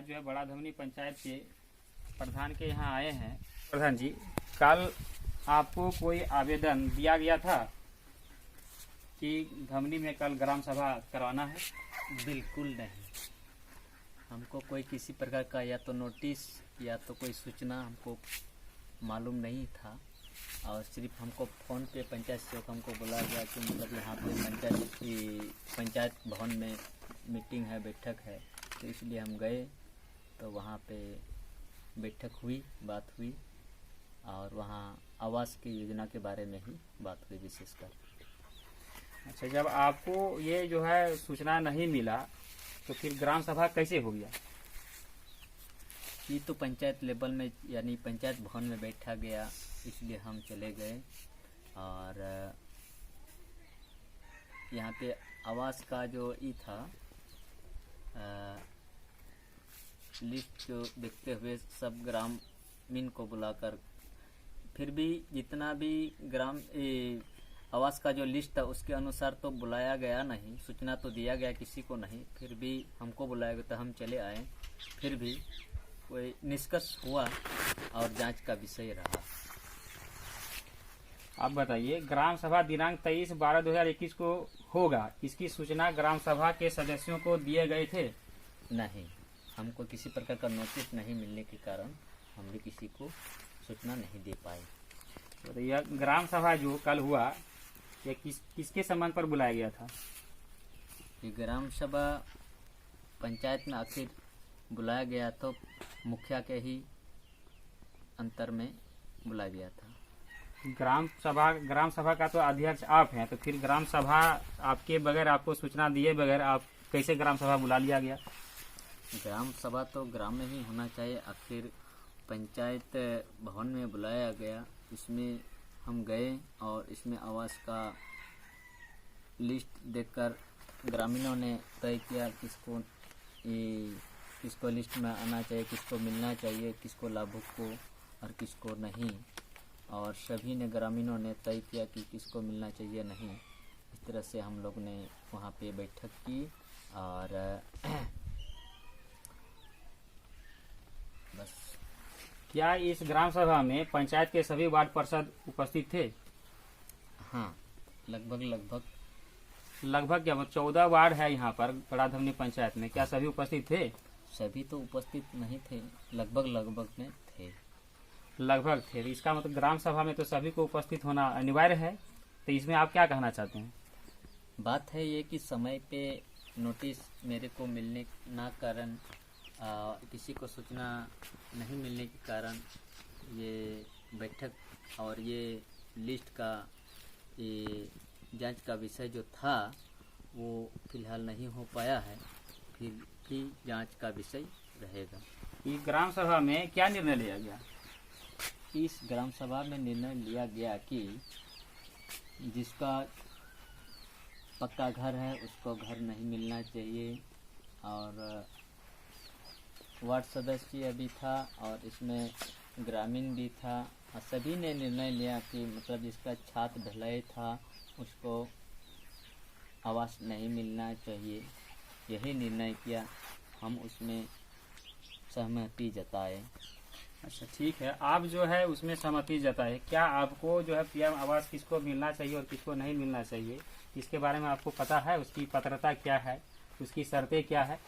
जो है बड़ा धमनी पंचायत के प्रधान के यहाँ आए हैं। प्रधान जी, कल आपको कोई आवेदन दिया गया था कि धमनी में कल ग्राम सभा करवाना है? बिल्कुल नहीं, हमको कोई किसी प्रकार का या तो नोटिस या तो कोई सूचना हमको मालूम नहीं था। और सिर्फ हमको फ़ोन पे पंचायत सेवक हमको बुलाया गया कि मतलब यहाँ पे पंचायत भवन में मीटिंग है, बैठक है, तो इसलिए हम गए। तो वहाँ पे बैठक हुई, बात हुई और वहाँ आवास की योजना के बारे में ही बात हुई विशेषकर। अच्छा, जब आपको ये जो है सूचना नहीं मिला तो फिर ग्राम सभा कैसे हो गया? ये तो पंचायत लेवल में यानी पंचायत भवन में बैठा गया, इसलिए हम चले गए। और यहाँ पे आवास का जो था लिस्ट जो देखते हुए सब ग्रामीण को बुलाकर, फिर भी जितना भी आवास का जो लिस्ट था उसके अनुसार तो बुलाया गया नहीं, सूचना तो दिया गया किसी को नहीं, फिर भी हमको बुलाया गया तो हम चले आए। फिर भी कोई निष्कर्ष हुआ और जांच का विषय रहा। आप बताइए, ग्राम सभा दिनांक 23/12/2021 को होगा, इसकी सूचना ग्राम सभा के सदस्यों को दिए गए थे? नहीं, हमको किसी प्रकार का नोटिस नहीं मिलने के कारण हम भी किसी को सूचना नहीं दे पाए। तो यह ग्राम सभा जो कल हुआ ये किसके संबंध पर बुलाया गया था? ये ग्राम सभा पंचायत में आखिर बुलाया गया तो मुखिया के ही अंतर में बुलाया गया था। ग्राम सभा का तो अध्यक्ष आप हैं, तो फिर ग्राम सभा आपके बगैर, आपको सूचना दिए बगैर आप कैसे ग्राम सभा बुला लिया गया? ग्राम सभा तो ग्राम में ही होना चाहिए, आखिर पंचायत भवन में बुलाया गया, इसमें हम गए और इसमें आवास का लिस्ट देखकर ग्रामीणों ने तय किया किसको लिस्ट में आना चाहिए, किसको मिलना चाहिए, किसको लाभुक को और किसको नहीं। और सभी ने ग्रामीणों ने तय किया कि किसको मिलना चाहिए नहीं। इस तरह से हम लोग ने वहाँ पे बैठक की और बस। क्या इस ग्राम सभा में पंचायत के सभी वार्ड पार्षद उपस्थित थे? हाँ, लगभग क्या 14 वार्ड है यहाँ पर बड़ा धमनी पंचायत में, क्या सभी उपस्थित थे? सभी तो उपस्थित नहीं थे, लगभग में थे। लगभग थे, इसका मतलब ग्राम सभा में तो सभी को उपस्थित होना अनिवार्य है। तो इसमें आप क्या कहना चाहते हैं? बात है ये कि समय पे नोटिस मेरे को मिलने ना कारण किसी को सूचना नहीं मिलने के कारण ये बैठक और ये लिस्ट का ये जांच का विषय जो था वो फिलहाल नहीं हो पाया है, फिर भी जांच का विषय रहेगा। इस ग्राम सभा में क्या निर्णय लिया गया? इस ग्राम सभा में निर्णय लिया गया कि जिसका पक्का घर है उसको घर नहीं मिलना चाहिए। और वार्ड सदस्य भी था और इसमें ग्रामीण भी था, और सभी ने निर्णय लिया कि मतलब जिसका छात ढलाई था उसको आवास नहीं मिलना चाहिए। यही निर्णय किया, हम उसमें सहमति जताए। अच्छा, ठीक है, आप जो है उसमें सहमति जताए। क्या आपको जो है पीएम आवास किसको मिलना चाहिए और किसको नहीं मिलना चाहिए, इसके बारे में आपको पता है? उसकी पात्रता क्या है, उसकी शर्तें क्या है?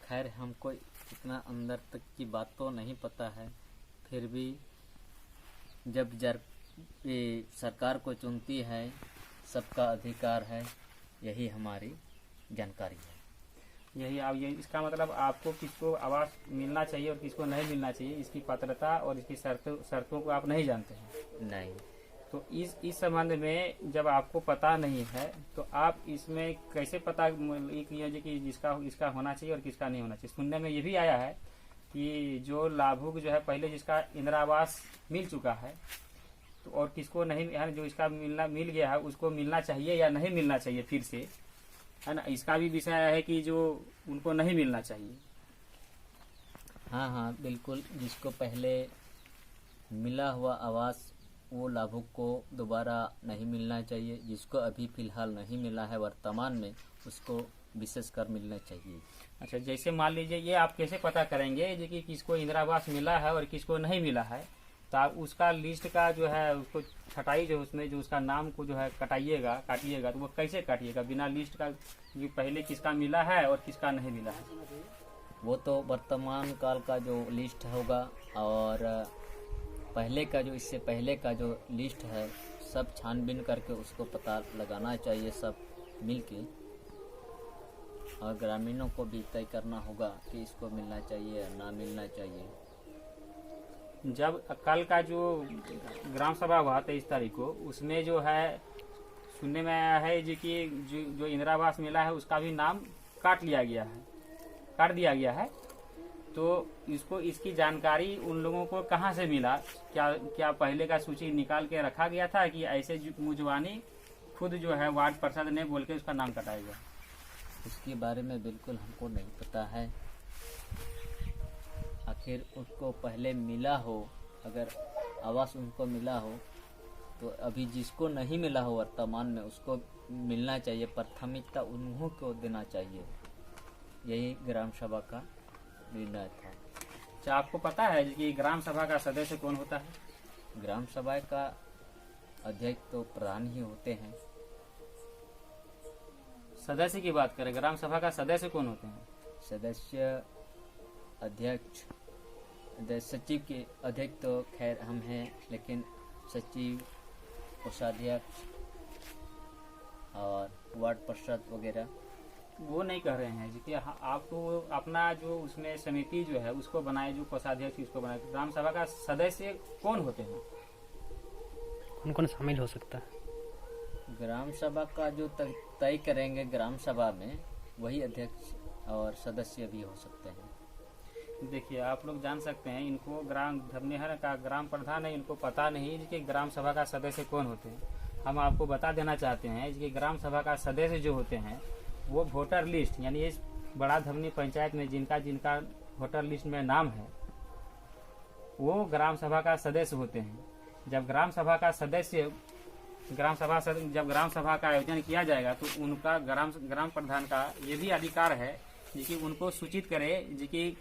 खैर, हमको इतना अंदर तक की बात तो नहीं पता है, फिर भी जब ये सरकार को चुनती है, सबका अधिकार है, यही हमारी जानकारी है। ये इसका मतलब आपको किसको आवास मिलना चाहिए और किसको नहीं मिलना चाहिए, इसकी पात्रता और इसकी शर्तों को आप नहीं जानते हैं? नहीं। तो इस संबंध में जब आपको पता नहीं है तो आप इसमें कैसे पता कीजिए कि इसका होना चाहिए और किसका नहीं होना चाहिए? सुनने में ये भी आया है कि जो लाभुक जो है पहले जिसका इंदिरा आवास मिल चुका है तो और किसको नहीं, यानी जो इसका मिल गया है उसको मिलना चाहिए या नहीं मिलना चाहिए फिर से, है ना? इसका भी विषय है कि जो उनको नहीं मिलना चाहिए। हाँ, बिल्कुल, जिसको पहले मिला हुआ आवास वो लाभुक को दोबारा नहीं मिलना चाहिए। जिसको अभी फ़िलहाल नहीं मिला है वर्तमान में, उसको विशेषकर मिलना चाहिए। अच्छा, जैसे मान लीजिए ये आप कैसे पता करेंगे जो कि किसको इंदिरा आवास मिला है और किसको नहीं मिला है? तो आप उसका लिस्ट का जो है उसको छटाई, जो उसमें जो उसका नाम को जो है काटिएगा तो वो कैसे काटिएगा बिना लिस्ट का कि पहले किसका मिला है और किसका नहीं मिला है? वो तो वर्तमान काल का जो लिस्ट होगा और पहले का जो इससे पहले का जो लिस्ट है सब छानबीन करके उसको पता लगाना चाहिए सब मिलके, और ग्रामीणों को भी तय करना होगा कि इसको मिलना चाहिए या ना मिलना चाहिए। जब कल का जो ग्राम सभा हुआ 23 तारीख को, उसमें जो है सुनने में आया है जी कि जो इंदिरा आवास मिला है उसका भी नाम काट दिया गया है। तो इसकी जानकारी उन लोगों को कहाँ से मिला? क्या पहले का सूची निकाल के रखा गया था कि ऐसे मुजवानी खुद जो है वार्ड पार्षद ने बोल के उसका नाम कटाएगा? इसके बारे में बिल्कुल हमको नहीं पता है। आखिर उसको पहले मिला हो, अगर आवास उनको मिला हो तो अभी जिसको नहीं मिला हो वर्तमान में उसको मिलना चाहिए, प्राथमिकता उन्हों को देना चाहिए। यही ग्राम सभा का निर्णय था। क्या आपको पता है कि ग्राम सभा का सदस्य कौन होता है? ग्राम सभा का अध्यक्ष तो प्रधान ही होते हैं। सदस्य की बात करें, ग्राम सभा का सदस्य कौन होते हैं? सदस्य अध्यक्ष सचिव के अध्यक्ष तो खैर हम हैं, लेकिन सचिव, कोषाध्यक्ष और वार्ड पार्षद वगैरह वो नहीं कह रहे हैं जी कि आपको अपना जो उसमें समिति जो है उसको बनाए, जो कोषाध्यक्ष उसको बनाए। ग्राम सभा का सदस्य कौन होते हैं? कौन कौन शामिल हो सकता है? ग्राम सभा का जो तय करेंगे ग्राम सभा में वही अध्यक्ष और सदस्य भी हो सकते हैं। देखिए, आप लोग जान सकते हैं, इनको ग्राम धरनेहर का ग्राम प्रधान है, इनको पता नहीं कि ग्राम सभा का सदस्य कौन होते हैं। हम आपको बता देना चाहते हैं कि ग्राम सभा का सदस्य जो होते हैं वो वोटर लिस्ट, यानी इस बड़ा धमनी पंचायत में जिनका वोटर लिस्ट में नाम है वो ग्राम सभा का सदस्य होते हैं। जब ग्राम सभा का आयोजन किया जाएगा तो उनका ग्राम प्रधान का ये भी अधिकार है कि उनको सूचित करे कि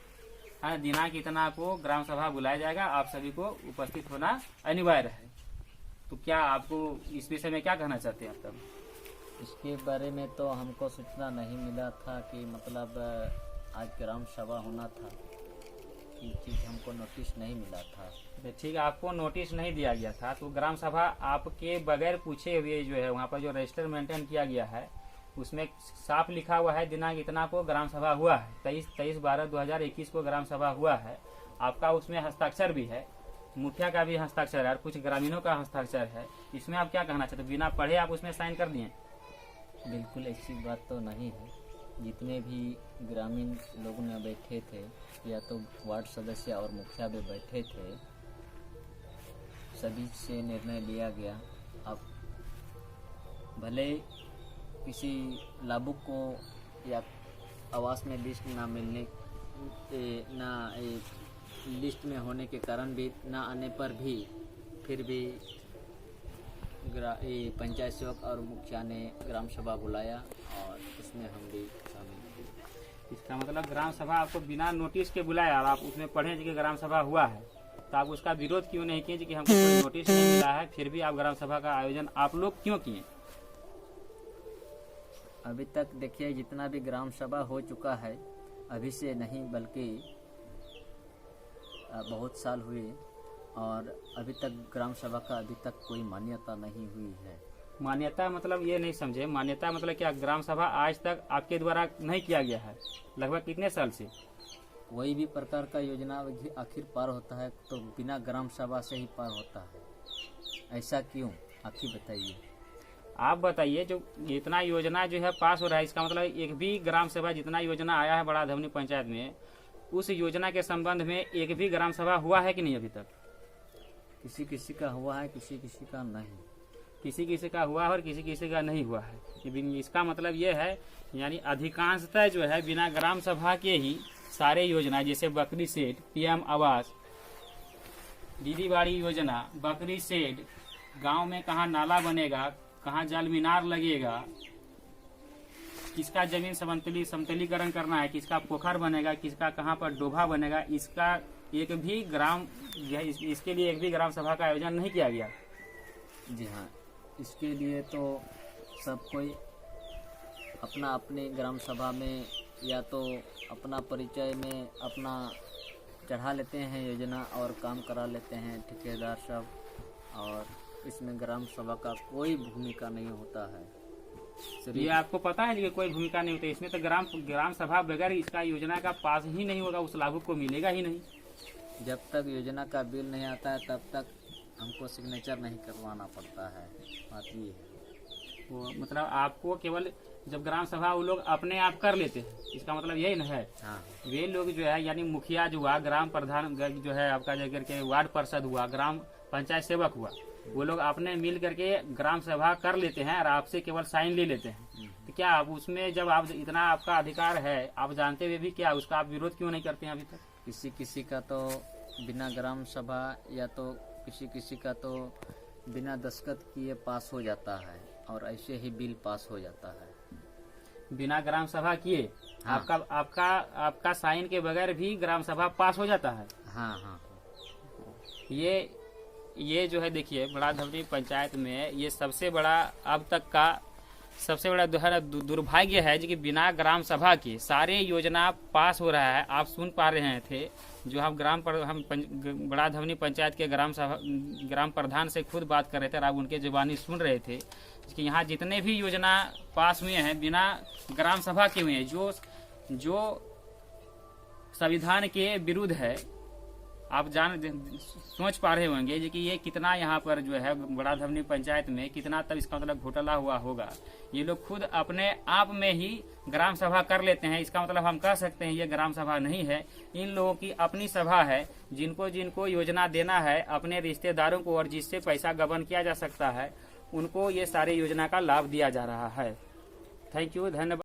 दिनांक इतना को ग्राम सभा बुलाया जाएगा, आप सभी को उपस्थित होना अनिवार्य है। तो क्या आपको इस विषय में क्या कहना चाहते हैं आप तब? इसके बारे में तो हमको सूचना नहीं मिला था कि मतलब आज ग्राम सभा होना था, ये चीज़ हमको नोटिस नहीं मिला था। ठीक है, आपको नोटिस नहीं दिया गया था तो ग्राम सभा आपके बगैर पूछे हुए जो है वहाँ पर जो रजिस्टर मेंटेन किया गया है उसमें साफ लिखा हुआ है दिनांक इतना को ग्राम सभा हुआ है, 23/12/2021 को ग्राम सभा हुआ है। आपका उसमें हस्ताक्षर भी है, मुखिया का भी हस्ताक्षर है और कुछ ग्रामीणों का हस्ताक्षर है। इसमें आप क्या कहना चाहते हैं? बिना पढ़े आप उसमें साइन कर दिए? बिल्कुल ऐसी बात तो नहीं है। जितने भी ग्रामीण लोग ने बैठे थे या तो वार्ड सदस्य और मुखिया भी बैठे थे, सभी से निर्णय लिया गया। अब भले किसी लाभुक को या आवास में लिस्ट ना मिलने लिस्ट में होने के कारण भी ना आने पर भी फिर भी पंचायत सेवक और मुखिया ने ग्राम सभा बुलाया और उसमें हम भी शामिल हुए। इसका मतलब ग्राम सभा आपको बिना नोटिस के बुलाया और आप उसमें पढ़े कि ग्राम सभा हुआ है तो आप उसका विरोध क्यों नहीं किए कि हमको कोई नोटिस नहीं मिला है, फिर भी आप ग्राम सभा का आयोजन आप लोग क्यों किए? अभी तक देखिए जितना भी ग्राम सभा हो चुका है, अभी से नहीं बल्कि बहुत साल हुए और अभी तक ग्राम सभा का अभी तक कोई मान्यता नहीं हुई है। मान्यता मतलब ये नहीं समझे, मान्यता मतलब क्या ग्राम सभा आज तक आपके द्वारा नहीं किया गया है? लगभग कितने साल से? कोई भी प्रकार का योजना आखिर पार होता है तो बिना ग्राम सभा से ही पार होता है, ऐसा क्यों? आप ही बताइए। आप बताइए, जो इतना योजना जो है पास हो रहा है, इसका मतलब एक भी ग्राम सभा जितना योजना आया है बड़ा धमनी पंचायत में, उस योजना के संबंध में एक भी ग्राम सभा हुआ है कि नहीं अभी तक? किसी किसी का हुआ है, किसी किसी का नहीं। किसी किसी का हुआ है और किसी किसी का नहीं हुआ है। इसका मतलब ये है यानी अधिकांशतः जो है बिना ग्राम सभा के ही सारे योजना, जैसे बकरी सेट, पीएम आवास, दीदी बाड़ी योजना, बकरी सेट, गांव में कहाँ नाला बनेगा, कहाँ जल मीनार लगेगा, किसका जमीन समतलीकरण करना है, किसका पोखर बनेगा, किसका कहाँ पर डोभा बनेगा, इसका एक भी इसके लिए एक भी ग्राम सभा का आयोजन नहीं किया गया। जी हाँ, इसके लिए तो सब कोई अपना अपने ग्राम सभा में या तो अपना परिचय में अपना चढ़ा लेते हैं योजना और काम करा लेते हैं ठेकेदार सब, और इसमें ग्राम सभा का कोई भूमिका नहीं होता है। ये आपको पता है कि कोई भूमिका नहीं होती इसमें, तो ग्राम सभा बगैर इसका योजना का पास ही नहीं होगा, उस लाभुक को मिलेगा ही नहीं। जब तक योजना का बिल नहीं आता है तब तक हमको सिग्नेचर नहीं करवाना पड़ता है। बात ये है। वो मतलब आपको केवल जब ग्राम सभा वो लोग अपने आप कर लेते हैं, इसका मतलब यही ना है। हाँ, वे लोग जो है यानी मुखिया जो हुआ, ग्राम प्रधान जो है आपका जाकर के वार्ड पार्षद हुआ, ग्राम पंचायत सेवक हुआ, वो लोग अपने मिल करके ग्राम सभा कर लेते हैं और आपसे केवल साइन ले लेते हैं। तो क्या आप उसमें जब आप इतना आपका अधिकार है, आप जानते हुए भी क्या उसका आप विरोध क्यों नहीं करते हैं अभी तक? किसी का तो बिना ग्राम सभा या तो किसी का तो बिना दस्तखत किए पास हो जाता है और ऐसे ही बिल पास हो जाता है बिना ग्राम सभा किए। हाँ। आपका साइन के बगैर भी ग्राम सभा पास हो जाता है। हाँ हाँ। ये जो है देखिए बड़ा धवनी पंचायत में ये सबसे बड़ा अब तक का सबसे बड़ा दुर्भाग्य है कि बिना ग्राम सभा के सारे योजना पास हो रहा है। आप सुन पा रहे थे जो हम बड़ा धवनी पंचायत के ग्राम प्रधान से खुद बात कर रहे थे और आप उनके जुबानी सुन रहे थे कि यहाँ जितने भी योजना पास हुए हैं बिना ग्राम सभा के हुए हैं, जो संविधान के विरुद्ध है। आप सोच पा रहे होंगे कि ये कितना यहाँ पर जो है बड़ा धवनी पंचायत में कितना तब इसका मतलब घोटाला हुआ होगा। ये लोग खुद अपने आप में ही ग्राम सभा कर लेते हैं। इसका मतलब हम कह सकते हैं ये ग्राम सभा नहीं है, इन लोगों की अपनी सभा है। जिनको योजना देना है अपने रिश्तेदारों को और जिससे पैसा गबन किया जा सकता है उनको ये सारी योजना का लाभ दिया जा रहा है। थैंक यू, धन्यवाद।